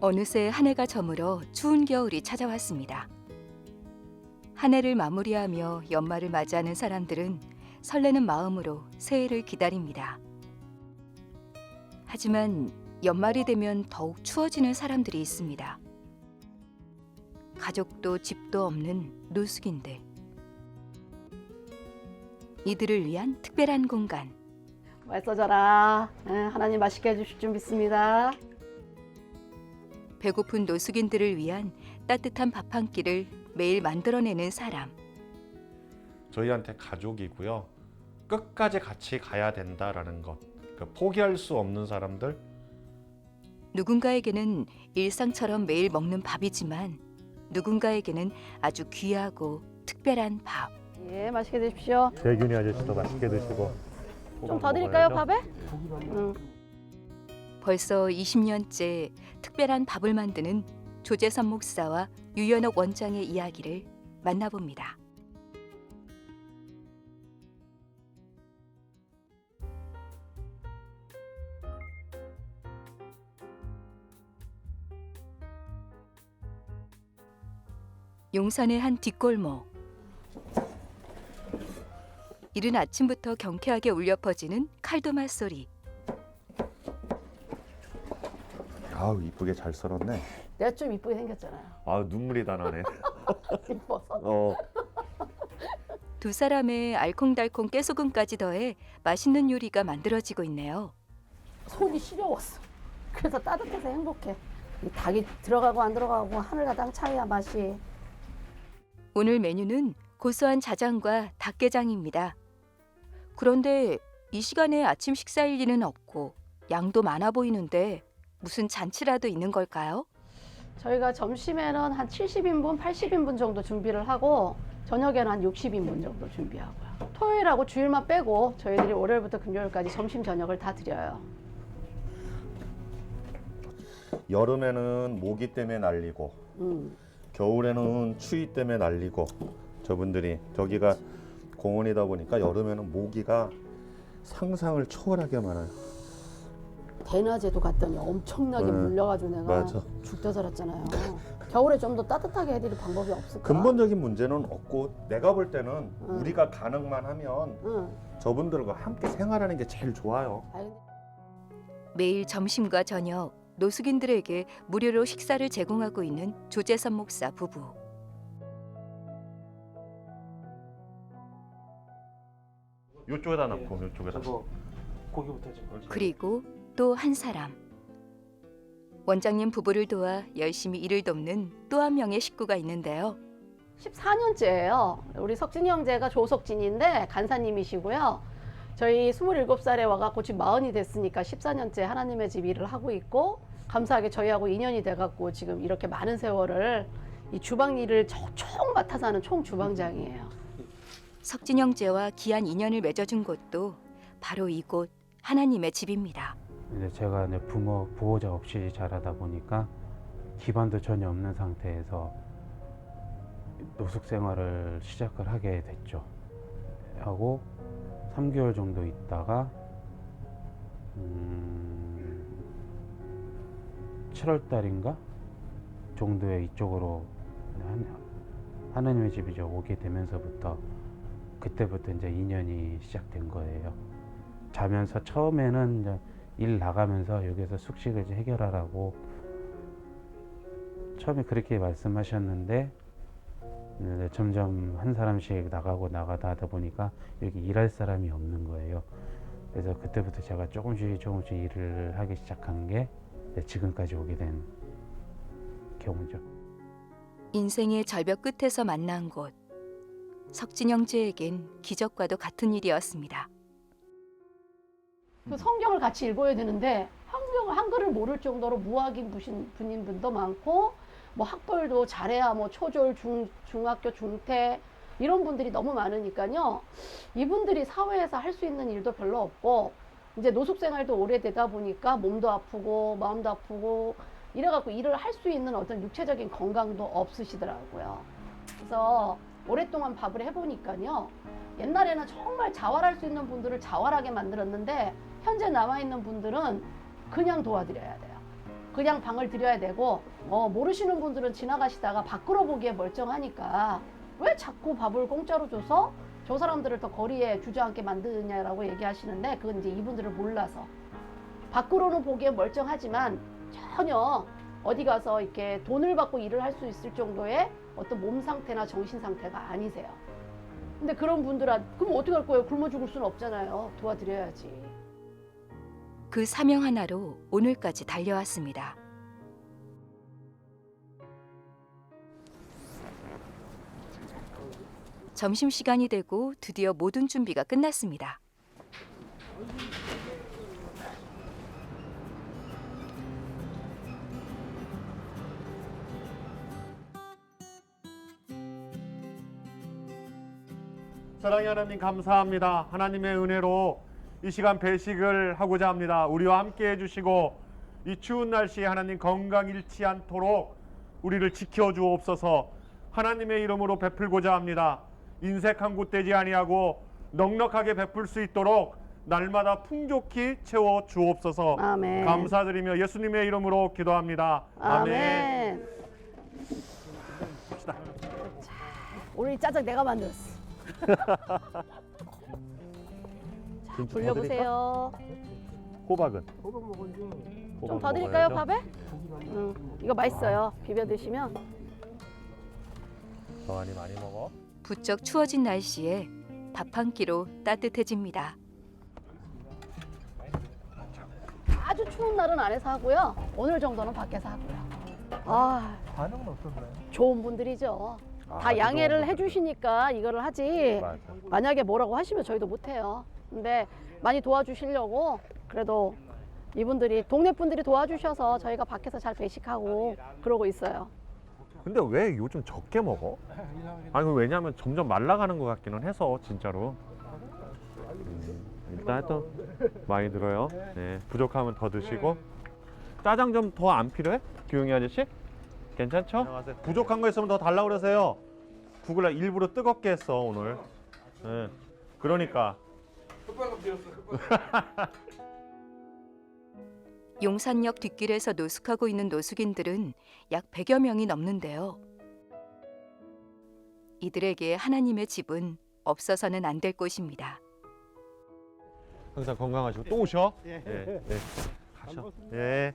어느새 한 해가 저물어 추운 겨울이 찾아왔습니다. 한 해를 마무리하며 연말을 맞이하는 사람들은 설레는 마음으로 새해를 기다립니다. 하지만 연말이 되면 더욱 추워지는 사람들이 있습니다. 가족도 집도 없는 노숙인들. 이들을 위한 특별한 공간. 맛있어져라. 하나님 맛있게 해주실 줄 믿습니다. 배고픈 노숙인들을 위한 따뜻한 밥 한 끼를 매일 만들어내는 사람. 저희한테 가족이고요. 끝까지 같이 가야 된다라는 것. 포기할 수 없는 사람들. 누군가에게는 일상처럼 매일 먹는 밥이지만 누군가에게는 아주 귀하고 특별한 밥. 예, 맛있게 드십시오. 대균이 아저씨도 맛있게 드시고. 좀 더 드릴까요, 밥에? 벌써 20년째 특별한 밥을 만드는 조재선 목사와 유연옥 원장의 이야기를 만나봅니다. 용산의 한 뒷골목. 이른 아침부터 경쾌하게 울려 퍼지는 칼도맛 소리. 아우 이쁘게 잘 썰었네. 내가 좀 이쁘게 생겼잖아요. 아 눈물이 다 나네. 이뻐서. 두 사람의 알콩달콩 깨소금까지 더해 맛있는 요리가 만들어지고 있네요. 손이 시려웠어. 그래서 따뜻해서 행복해. 이 닭이 들어가고 안 들어가고 하늘과 땅 차이야 맛이. 오늘 메뉴는 고소한 자장과 닭게장입니다. 그런데 이 시간에 아침 식사일 리는 없고 양도 많아 보이는데 무슨 잔치라도 있는 걸까요? 저희가 점심에는 한 70인분, 80인분 정도 준비를 하고 저녁에는 한 60인분 정도 준비하고요. 토요일하고 주일만 빼고 저희들이 월요일부터 금요일까지 점심 저녁을 다 드려요. 여름에는 모기 때문에 날리고 겨울에는 추위 때문에 날리고 저분들이 저기가 공원이다 보니까 여름에는 모기가 상상을 초월하게 많아요. 대낮에도 갔더니 엄청나게 네. 물려가지고 내가 맞아. 죽다 살았잖아요. 겨울에 좀 더 따뜻하게 해드릴 방법이 없을까? 근본적인 문제는 없고 내가 볼 때는 응. 우리가 가능만 하면 응. 저분들과 함께 생활하는 게 제일 좋아요. 아니, 매일 점심과 저녁 노숙인들에게 무료로 식사를 제공하고 있는 조재선 목사 부부. 이쪽에다 넣고 이쪽에다. 고기부터 좀. 그리고 또 한 사람. 원장님 부부를 도와 열심히 일을 돕는 또 한 명의 식구가 있는데요. 14년째예요. 우리 석진이 형제가 조석진인데 간사님이시고요. 저희 27살에 와갖고 지금 40이 됐으니까 14년째 하나님의 집 일을 하고 있고 감사하게 저희하고 인연이 돼갖고 지금 이렇게 많은 세월을 이 주방 일을 총 맡아서 하는 총 주방장이에요. 석진 형제와 귀한 인연을 맺어준 곳도 바로 이곳 하나님의 집입니다. 이제 제가 이제 부모 보호자 없이 자라다 보니까 기반도 전혀 없는 상태에서 노숙 생활을 시작을 하게 됐죠. 하고 3개월 정도 있다가 7월 달인가 정도에 이쪽으로 하나님의 집이죠 오게 되면서부터 그때부터 이제 인연이 시작된 거예요. 자면서 처음에는 이제 일 나가면서 여기서 숙식을 이제 해결하라고 처음에 그렇게 말씀하셨는데 이제 점점 한 사람씩 나가고 나가다 하다 보니까 여기 일할 사람이 없는 거예요. 그래서 그때부터 제가 조금씩 일을 하기 시작한 게 지금까지 오게 된 경우죠. 인생의 절벽 끝에서 만난 곳. 석진 형제에겐 기적과도 같은 일이었습니다. 그 성경을 같이 읽어야 되는데 한글을 모를 정도로 무학인 분인 분도 많고 뭐 학벌도 잘해야 뭐 초졸, 중학교, 중퇴 이런 분들이 너무 많으니까요. 이분들이 사회에서 할 수 있는 일도 별로 없고 이제 노숙 생활도 오래되다 보니까 몸도 아프고 마음도 아프고 이래갖고 일을 할 수 있는 어떤 육체적인 건강도 없으시더라고요. 그래서 오랫동안 밥을 해보니까요. 옛날에는 정말 자활할 수 있는 분들을 자활하게 만들었는데 현재 남아있는 분들은 그냥 도와드려야 돼요. 그냥 방을 드려야 되고 모르시는 분들은 지나가시다가 밖으로 보기에 멀쩡하니까 왜 자꾸 밥을 공짜로 줘서 저 사람들을 더 거리에 주저앉게 만드냐라고 얘기하시는데 그건 이제 이분들을 몰라서 밖으로는 보기에 멀쩡하지만 전혀 어디 가서 이렇게 돈을 받고 일을 할 수 있을 정도의 어떤 몸 상태나 정신 상태가 아니세요. 근데 그런 분들한테 그럼 어떻게 할 거예요? 굶어 죽을 수는 없잖아요. 도와드려야지. 그 사명 하나로 오늘까지 달려왔습니다. 점심시간이 되고 드디어 모든 준비가 끝났습니다. 사랑의 하나님 감사합니다. 하나님의 은혜로 이 시간 배식을 하고자 합니다. 우리와 함께 해주시고 이 추운 날씨에 하나님 건강 잃지 않도록 우리를 지켜주옵소서. 하나님의 이름으로 베풀고자 합니다. 인색 한 곳 되지 아니하고 넉넉하게 베풀 수 있도록 날마다 풍족히 채워 주옵소서. 아멘. 감사드리며 예수님의 이름으로 기도합니다. 아멘. 봅시다. 오늘 이 짜장 내가 만들었어. 돌려보세요. 호박은? 좀 더 드릴까요, 밥에? 이거 맛있어요. 비벼 드시면. 정한이 많이 먹어. 부쩍 추워진 날씨에 밥 한 끼로 따뜻해집니다. 아주 추운 날은 안에서 하고요. 오늘 정도는 밖에서 하고요. 아, 반응은 어떤가요? 좋은 분들이죠. 다 양해를 해주시니까 이거를 하지. 맞아. 만약에 뭐라고 하시면 저희도 못해요. 근데 많이 도와주시려고 그래도 이분들이 동네 분들이 도와주셔서 저희가 밖에서 잘 배식하고 그러고 있어요. 근데 왜 요즘 적게 먹어? 아니 왜냐면 점점 말라가는 것 같기는 해서 진짜로. 일단 또 많이 들어요. 네, 부족하면 더 드시고. 짜장 좀 더 안 필요해? 규영이 아저씨? 괜찮죠? 안녕하세요. 부족한 거 있으면 더 달라고 그러세요. 구글 일부러 뜨겁게 했어 오늘. 네. 그러니까. 용산역 뒷길에서 노숙하고 있는 노숙인들은 약 100여 명이 넘는데요. 이들에게 하나님의 집은 없어서는 안 될 곳입니다. 항상 건강하시고 또 오셔. 예. 네. 가셔. 예.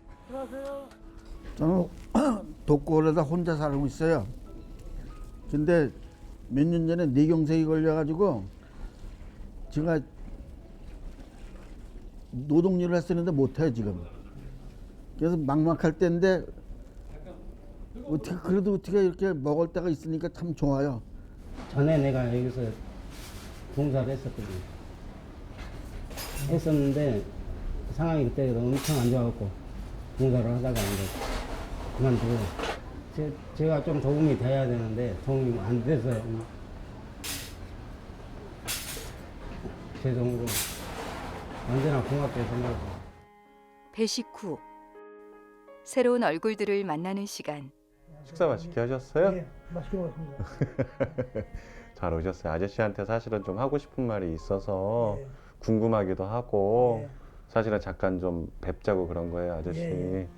저는 독거에다 혼자 살고 있어요. 근데 몇 년 전에 뇌경색이 걸려가지고 제가 노동일을 했었는데 못해요 지금. 그래서 막막할 때인데 어떻게 그래도 어떻게 이렇게 먹을 때가 있으니까 참 좋아요. 전에 내가 여기서 봉사를 했었는데 상황이 그때 엄청 안 좋아갖고 봉사를 하다가 이제 그만두고 제가 좀 도움이 돼야 되는데 도움이 안 돼서요. 죄송으로 언제나 고맙게 생각하고. 배식 후 새로운 얼굴들을 만나는 시간. 식사 맛있게 하셨어요? 네, 맛있게 먹었습니다. 잘 오셨어요. 아저씨한테 사실은 좀 하고 싶은 말이 있어서 네. 궁금하기도 하고 네. 사실은 잠깐 좀 뵙자고 그런 거예요, 아저씨. 예.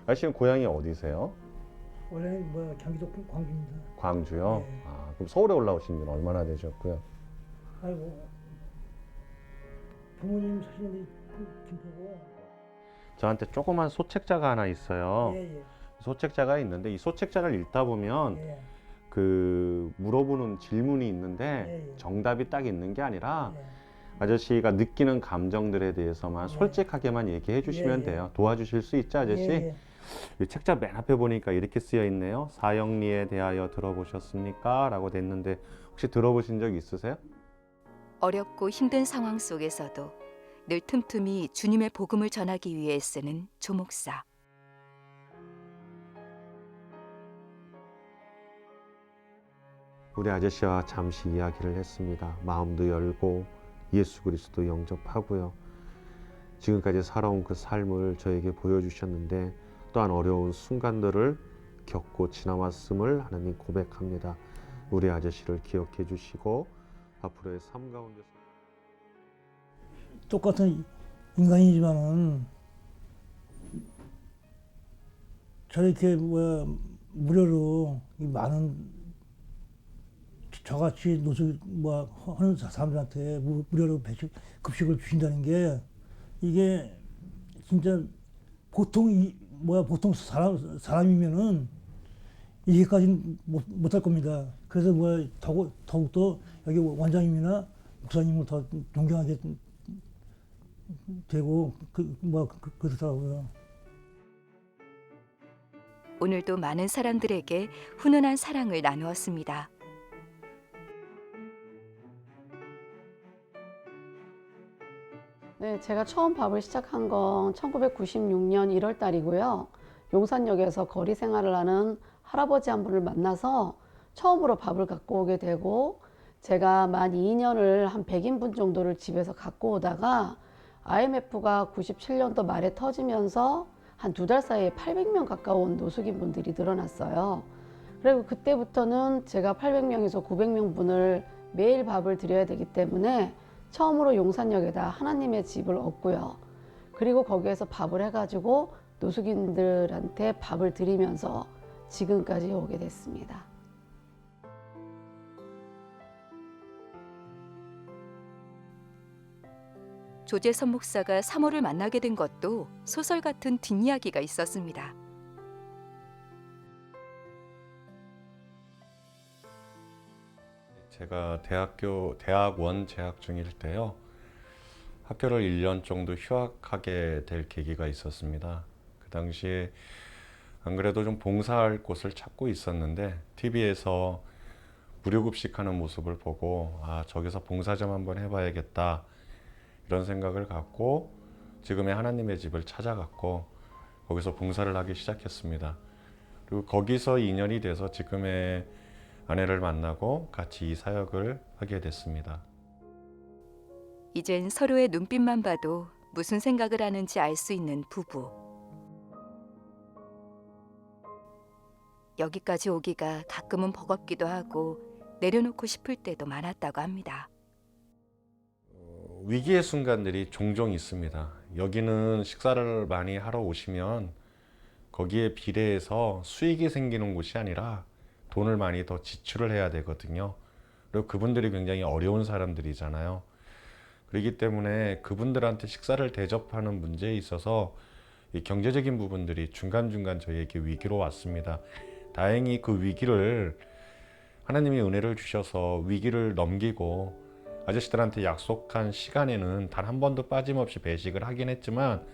아저씨는 고향이 어디세요? 원래 경기도 광주입니다. 광주요? 네. 아, 그럼 서울에 올라오신 지는 얼마나 되셨고요? 아이고 부모님 사시는 김포고. 저한테 조그만 소책자가 하나 있어요. 예. 소책자가 있는데 이 소책자를 읽다 보면 예. 그 물어보는 질문이 있는데 예. 정답이 딱 있는 게 아니라 예. 아저씨가 느끼는 감정들에 대해서만 예. 솔직하게만 얘기해 주시면 예. 돼요. 도와주실 수 있죠, 아저씨? 예. 이 책자 맨 앞에 보니까 이렇게 쓰여 있네요. 사형리에 대하여 들어보셨습니까? 라고 됐는데 혹시 들어보신 적 있으세요? 어렵고 힘든 상황 속에서도 늘 틈틈이 주님의 복음을 전하기 위해 쓰는 조목사. 우리 아저씨와 잠시 이야기를 했습니다. 마음도 열고 예수 그리스도 영접하고요. 지금까지 살아온 그 삶을 저에게 보여주셨는데 또한 어려운 순간들을 겪고 지나왔음을 하나님 고백합니다. 우리 아저씨를 기억해 주시고 앞으로의 삶 가운데서 똑같은 인간이지만은 저렇게 무료로 이 많은 저같이 노숙 하는 사람들한테 무료로 급식을 주신다는 게 이게 진짜 보통 사람이면은 이게까지는 못할 겁니다. 그래서 더욱더 여기 원장님이나 목사님을 더 존경하게 되고 그렇더라고요. 오늘도 많은 사람들에게 훈훈한 사랑을 나누었습니다. 네, 제가 처음 밥을 시작한 건 1996년 1월 달이고요. 용산역에서 거리 생활을 하는 할아버지 한 분을 만나서 처음으로 밥을 갖고 오게 되고, 제가 만 2년을 한 100인분 정도를 집에서 갖고 오다가 IMF가 97년도 말에 터지면서 한 2달 사이에 800명 가까운 노숙인 분들이 늘어났어요. 그리고 그때부터는 제가 800명에서 900명 분을 매일 밥을 드려야 되기 때문에 처음으로 용산역에다 하나님의 집을 얻고요. 그리고 거기에서 밥을 해가지고 노숙인들한테 밥을 드리면서 지금까지 오게 됐습니다. 조재선 목사가 사모를 만나게 된 것도 소설 같은 뒷이야기가 있었습니다. 제가 대학원 재학 중일 때요. 학교를 1년 정도 휴학하게 될 계기가 있었습니다. 그 당시에 안 그래도 좀 봉사할 곳을 찾고 있었는데 TV에서 무료급식하는 모습을 보고 저기서 봉사 좀 한번 해봐야겠다 이런 생각을 갖고 지금의 하나님의 집을 찾아갔고 거기서 봉사를 하기 시작했습니다. 그리고 거기서 인연이 돼서 지금의 아내를 만나고 같이 이 사역을 하게 됐습니다. 이젠 서로의 눈빛만 봐도 무슨 생각을 하는지 알 수 있는 부부. 여기까지 오기가 가끔은 버겁기도 하고 내려놓고 싶을 때도 많았다고 합니다. 위기의 순간들이 종종 있습니다. 여기는 식사를 많이 하러 오시면 거기에 비례해서 수익이 생기는 곳이 아니라 돈을 많이 더 지출을 해야 되거든요. 그리고 그분들이 굉장히 어려운 사람들이잖아요. 그렇기 때문에 그분들한테 식사를 대접하는 문제에 있어서 이 경제적인 부분들이 중간중간 저희에게 위기로 왔습니다. 다행히 그 위기를 하나님이 은혜를 주셔서 위기를 넘기고 아저씨들한테 약속한 시간에는 단 한 번도 빠짐없이 배식을 하긴 했지만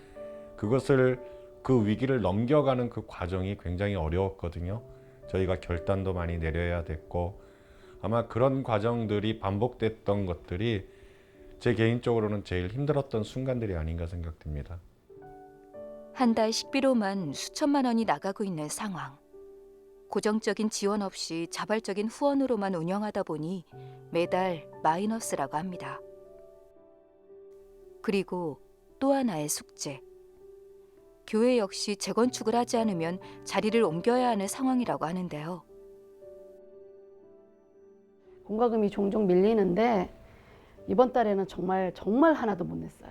그 위기를 넘겨가는 그 과정이 굉장히 어려웠거든요. 저희가 결단도 많이 내려야 됐고 아마 그런 과정들이 반복됐던 것들이 제 개인적으로는 제일 힘들었던 순간들이 아닌가 생각됩니다. 한 달 식비로만 수천만 원이 나가고 있는 상황. 고정적인 지원 없이 자발적인 후원으로만 운영하다 보니 매달 마이너스라고 합니다. 그리고 또 하나의 숙제. 교회 역시 재건축을 하지 않으면 자리를 옮겨야 하는 상황이라고 하는데요. 공과금이 종종 밀리는데 이번 달에는 정말 하나도 못 냈어요.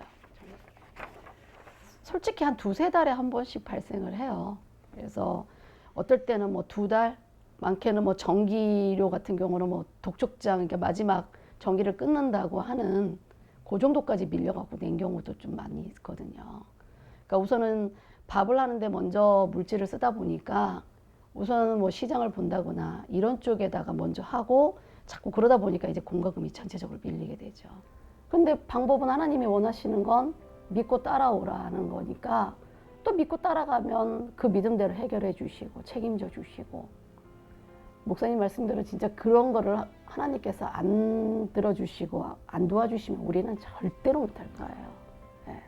솔직히 한 2-3달에 한 번씩 발생을 해요. 그래서 어떨 때는 2달, 많게는 전기료 같은 경우는 독촉장, 그러니까 마지막 전기를 끊는다고 하는 그 정도까지 밀려갖고 낸 경우도 좀 많이 있거든요. 그러니까 우선은 밥을 하는데 먼저 물질을 쓰다 보니까 우선은 시장을 본다거나 이런 쪽에다가 먼저 하고 자꾸 그러다 보니까 이제 공과금이 전체적으로 밀리게 되죠. 근데 방법은 하나님이 원하시는 건 믿고 따라오라는 거니까 또 믿고 따라가면 그 믿음대로 해결해 주시고 책임져 주시고, 목사님 말씀대로 진짜 그런 거를 하나님께서 안 들어주시고 안 도와주시면 우리는 절대로 못할 거예요. 네.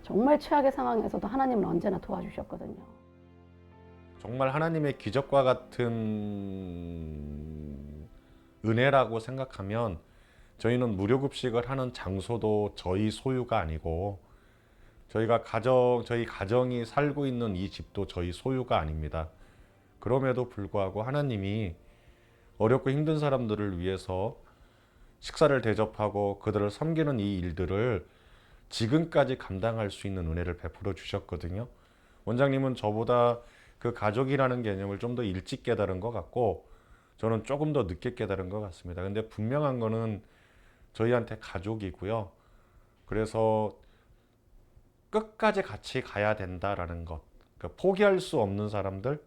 정말 최악의 상황에서도 하나님은 언제나 도와주셨거든요. 정말 하나님의 기적과 같은 은혜라고 생각하면 저희는 무료급식을 하는 장소도 저희 소유가 아니고 저희 가정이 살고 있는 이 집도 저희 소유가 아닙니다. 그럼에도 불구하고 하나님이 어렵고 힘든 사람들을 위해서 식사를 대접하고 그들을 섬기는 이 일들을 지금까지 감당할 수 있는 은혜를 베풀어 주셨거든요. 원장님은 저보다 그 가족이라는 개념을 좀 더 일찍 깨달은 것 같고 저는 조금 더 늦게 깨달은 것 같습니다. 근데 분명한 거는 저희한테 가족이고요. 그래서 끝까지 같이 가야 된다라는 것, 그러니까 포기할 수 없는 사람들,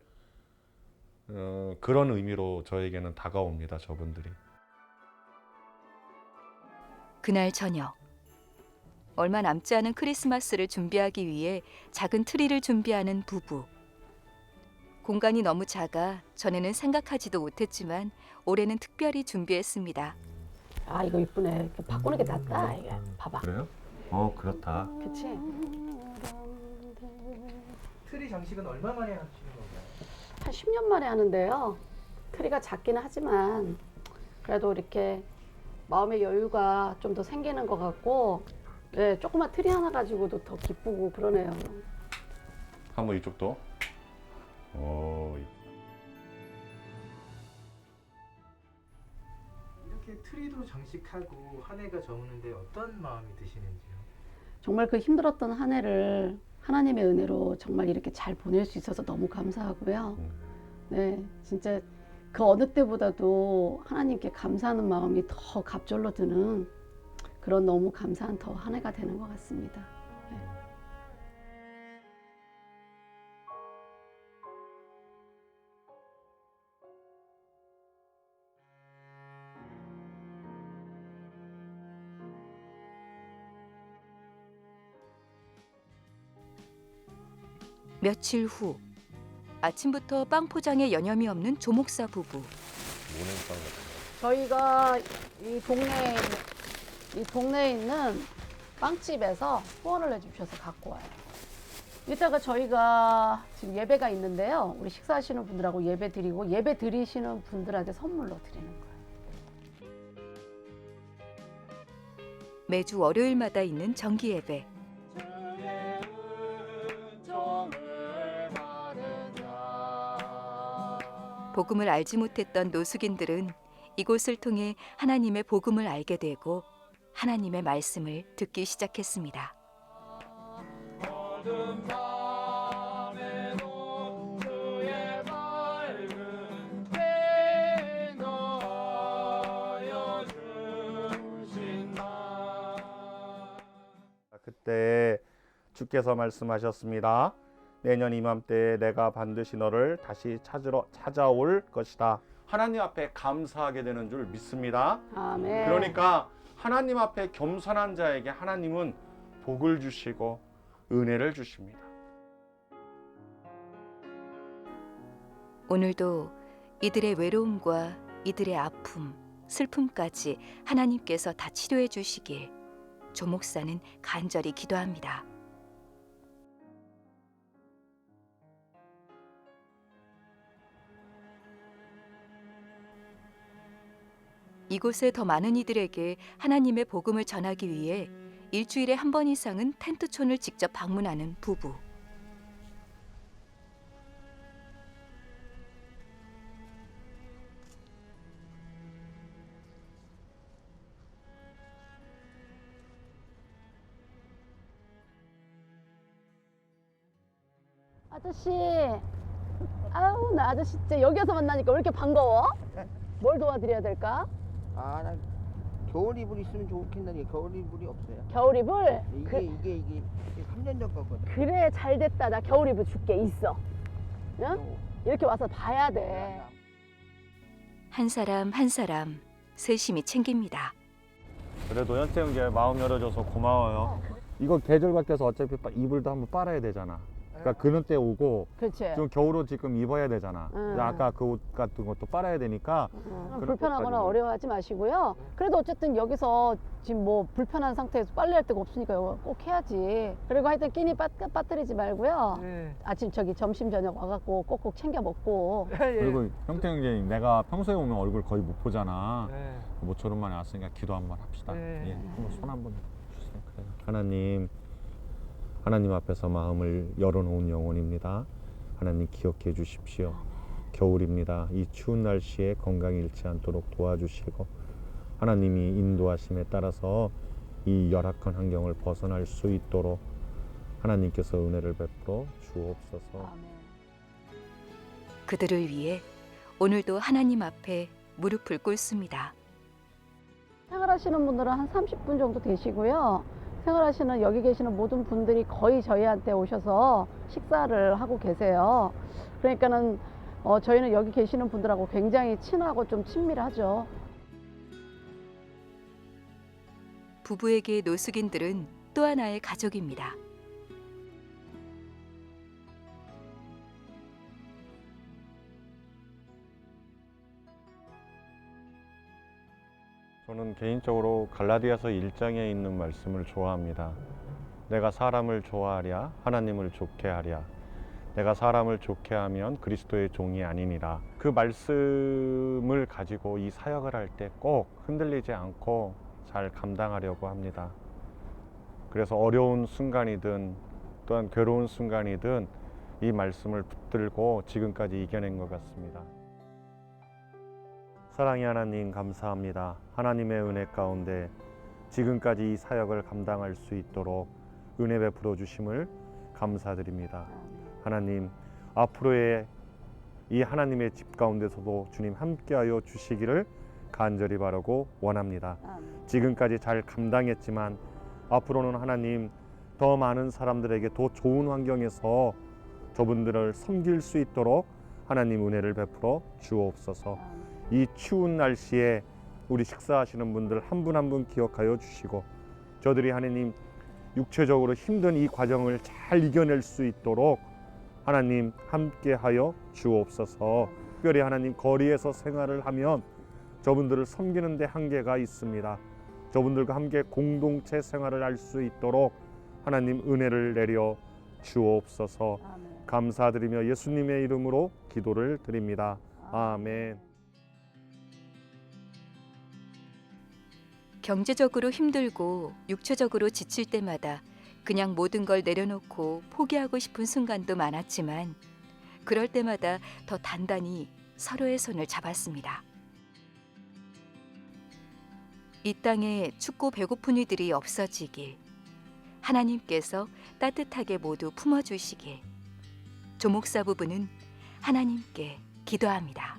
그런 의미로 저에게는 다가옵니다. 저분들이. 그날 저녁 얼마 남지 않은 크리스마스를 준비하기 위해 작은 트리를 준비하는 부부. 공간이 너무 작아 전에는 생각하지도 못했지만 올해는 특별히 준비했습니다. 아 이거 이쁘네. 이렇게 바꾸는 게 낫다. 이게 봐봐. 그래요? 그렇다. 그치? 트리 장식은 얼마 만에 하시는 건가요? 한 10년 만에 하는데요. 트리가 작기는 하지만 그래도 이렇게 마음의 여유가 좀 더 생기는 것 같고, 네, 조그만 트리 하나 가지고도 더 기쁘고 그러네요. 한번 이쪽도. 이렇게 트리도 장식하고 한 해가 저무는데 어떤 마음이 드시는지요? 정말 그 힘들었던 한 해를 하나님의 은혜로 정말 이렇게 잘 보낼 수 있어서 너무 감사하고요. 네, 진짜 그 어느 때보다도 하나님께 감사하는 마음이 더 갑절로 드는 그런 너무 감사한 더 한 해가 되는 것 같습니다. 네. 며칠 후 아침부터 빵 포장에 여념이 없는 조 목사 부부. 저희가 이 동네에 있는 빵집에서 후원을 해주셔서 갖고 와요. 이따가 저희가 지금 예배가 있는데요. 우리 식사하시는 분들하고 예배 드리고 예배 드리시는 분들한테 선물로 드리는 거예요. 매주 월요일마다 있는 정기 예배. 복음을 알지 못했던 노숙인들은 이곳을 통해 하나님의 복음을 알게 되고 하나님의 말씀을 듣기 시작했습니다. 그때 주께서 말씀하셨습니다. 내년 이맘때에 내가 반드시 너를 다시 찾으러 찾아올 것이다. 하나님 앞에 감사하게 되는 줄 믿습니다. 아멘. 그러니까 하나님 앞에 겸손한 자에게 하나님은 복을 주시고 은혜를 주십니다. 오늘도 이들의 외로움과 이들의 아픔, 슬픔까지 하나님께서 다 치료해 주시길 조 목사는 간절히 기도합니다. 이곳에 더 많은 이들에게 하나님의 복음을 전하기 위해 일주일에 한 번 이상은 텐트촌을 직접 방문하는 부부. 아저씨, 아우 나 아저씨 진짜 여기 와서 만나니까 왜 이렇게 반가워? 뭘 도와드려야 될까? 아, 나 겨울 이불 있으면 좋겠는데 겨울 이불이 없어요. 겨울 이불? 이게 3년 전 거거든. 그래 잘 됐다. 나 겨울 이불 줄게. 있어. 응? 이렇게 와서 봐야 돼. 한 사람 한 사람 세심히 챙깁니다. 그래도 현태 형제 마음 열어줘서 고마워요. 이거 계절 바뀌어서 어차피 이불도 한번 빨아야 되잖아. 그러니까 그런 때 오고 그렇지. 좀 겨울옷 지금 입어야 되잖아. 응. 아까 그 옷 같은 것도 빨아야 되니까 그런 불편하거나 것까지는. 어려워하지 마시고요. 그래도 어쨌든 여기서 지금 뭐 불편한 상태에서 빨래할 데가 없으니까 이거 꼭 해야지. 그리고 하여튼 끼니 빠뜨리지 말고요. 네. 아침 점심 저녁 와갖고 꼭꼭 챙겨 먹고. 그리고 형태 형제 내가 평소에 오면 얼굴 거의 못 보잖아. 네. 모처럼 만에 왔으니까 기도 한번 합시다. 네. 예, 한번 손 한번 주세요. 그래요. 하나님 앞에서 마음을 열어놓은 영혼입니다. 하나님 기억해 주십시오. 겨울입니다. 이 추운 날씨에 건강이 잃지 않도록 도와주시고 하나님이 인도하심에 따라서 이 열악한 환경을 벗어날 수 있도록 하나님께서 은혜를 베풀어 주옵소서. 아멘. 그들을 위해 오늘도 하나님 앞에 무릎을 꿇습니다. 생활하시는 분들은 한 30분 정도 되시고요. 생활하시는 여기 계시는 모든 분들이 거의 저희한테 오셔서 식사를 하고 계세요. 그러니까는 저희는 여기 계시는 분들하고 굉장히 친하고 좀 친밀하죠. 부부에게 노숙인들은 또 하나의 가족입니다. 저는 개인적으로 갈라디아서 1장에 있는 말씀을 좋아합니다. 내가 사람을 좋아하랴 하나님을 좋게 하랴. 내가 사람을 좋게 하면 그리스도의 종이 아니니라. 그 말씀을 가지고 이 사역을 할 때 꼭 흔들리지 않고 잘 감당하려고 합니다. 그래서 어려운 순간이든 또한 괴로운 순간이든 이 말씀을 붙들고 지금까지 이겨낸 것 같습니다. 사랑의 하나님 감사합니다. 하나님의 은혜 가운데 지금까지 이 사역을 감당할 수 있도록 은혜 베풀어 주심을 감사드립니다. 하나님, 앞으로의 이 하나님의 집 가운데서도 주님 함께하여 주시기를 간절히 바라고 원합니다. 지금까지 잘 감당했지만 앞으로는 하나님 더 많은 사람들에게 더 좋은 환경에서 저분들을 섬길 수 있도록 하나님 은혜를 베풀어 주옵소서. 이 추운 날씨에 우리 식사하시는 분들 한 분 한 분 기억하여 주시고 저들이 하나님 육체적으로 힘든 이 과정을 잘 이겨낼 수 있도록 하나님 함께하여 주옵소서. 특별히 하나님 거리에서 생활을 하면 저분들을 섬기는 데 한계가 있습니다. 저분들과 함께 공동체 생활을 할 수 있도록 하나님 은혜를 내려 주옵소서. 감사드리며 예수님의 이름으로 기도를 드립니다. 아멘. 경제적으로 힘들고 육체적으로 지칠 때마다 그냥 모든 걸 내려놓고 포기하고 싶은 순간도 많았지만 그럴 때마다 더 단단히 서로의 손을 잡았습니다. 이 땅에 춥고 배고픈 이들이 없어지길, 하나님께서 따뜻하게 모두 품어주시길, 조목사 부부는 하나님께 기도합니다.